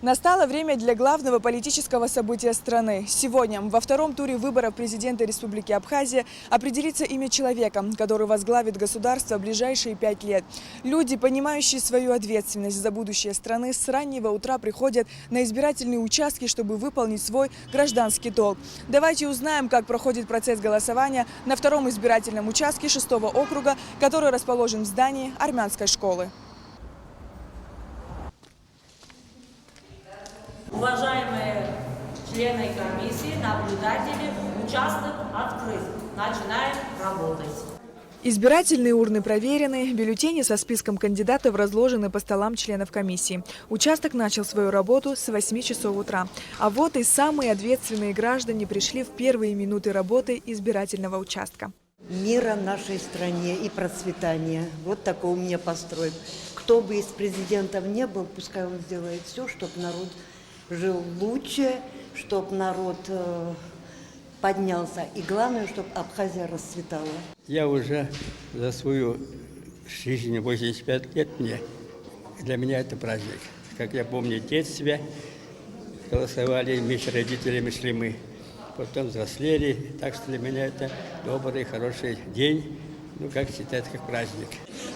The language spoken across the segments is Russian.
Настало время для главного политического события страны. Сегодня, во втором туре выборов президента Республики Абхазия, определится имя человека, который возглавит государство в ближайшие 5 лет. Люди, понимающие свою ответственность за будущее страны, с раннего утра приходят на избирательные участки, чтобы выполнить свой гражданский долг. Давайте узнаем, как проходит процесс голосования на втором избирательном участке 6-го округа, который расположен в здании армянской школы. Уважаемые члены комиссии, наблюдатели, участок открыт. Начинаем работать. Избирательные урны проверены, бюллетени со списком кандидатов разложены по столам членов комиссии. Участок начал свою работу с 8 часов утра. А вот и самые ответственные граждане пришли в первые минуты работы избирательного участка. Мира нашей стране и процветания. Вот такой у меня построй. Кто бы из президентов не был, пускай он сделает все, чтобы народ жил лучше, чтобы народ поднялся. И главное, чтобы Абхазия расцветала. Я уже за свою жизнь 85 лет мне. Для меня это праздник. Как я помню, в детстве голосовали, вместе с родителями шли мы. Потом взрослели. Так что для меня это добрый, хороший день. Ну, как считается, как праздник.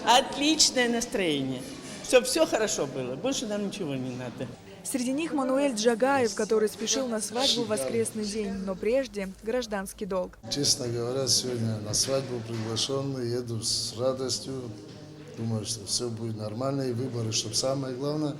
Отличное настроение. Чтобы все хорошо было. Больше нам ничего не надо. Среди них Мануэль Джагаев, который спешил на свадьбу в воскресный день, но прежде гражданский долг. Честно говоря, сегодня на свадьбу приглашенный, еду с радостью. Думаю, что все будет нормально, и выборы, чтобы самое главное,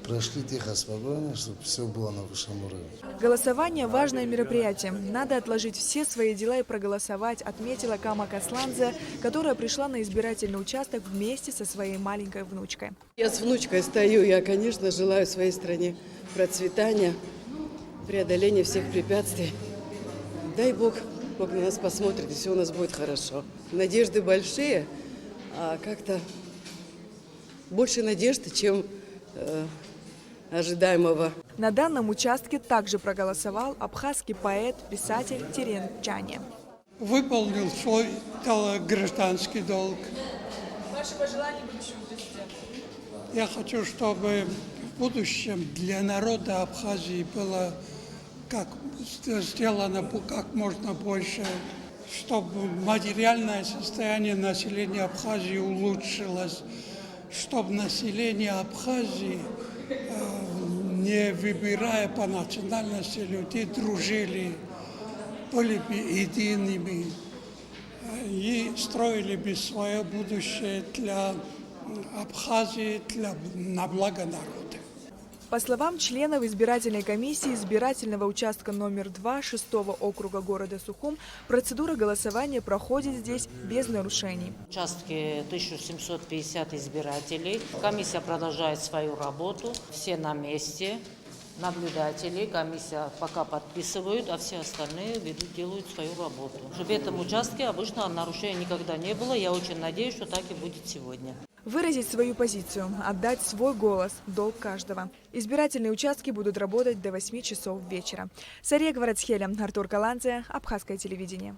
прошли тихо, спокойно, чтобы все было на высшем уровне. Голосование – важное мероприятие. Надо отложить все свои дела и проголосовать, отметила Кама Касландзе, которая пришла на избирательный участок вместе со своей маленькой внучкой. Я с внучкой стою, я, конечно, желаю своей стране процветания, преодоления всех препятствий. Дай Бог, Бог на нас посмотрит, и все у нас будет хорошо. Надежды большие, а как-то больше надежды, чем ожидаемого. На данном участке также проголосовал абхазский поэт, писатель Терен Чане. Выполнил свой гражданский долг. Ваши пожелания будущему президенту? Я хочу, чтобы в будущем для народа Абхазии было сделано как можно больше, чтобы материальное состояние населения Абхазии улучшилось, чтобы население Абхазии, не выбирая по национальности людей, дружили, были бы едиными и строили бы свое будущее для Абхазии, на благо народа. По словам членов избирательной комиссии избирательного участка номер 2 6-го округа города Сухум, процедура голосования проходит здесь без нарушений. В участке 1750 избирателей. Комиссия продолжает свою работу. Все на месте. Наблюдатели. Комиссия пока подписывают, а все остальные делают свою работу. В этом участке обычно нарушений никогда не было. Я очень надеюсь, что так и будет сегодня. Выразить свою позицию, отдать свой голос – долг каждого. Избирательные участки будут работать до 8 часов вечера. Сария Гварацхеля, Артур Каландзе, Абхазское телевидение.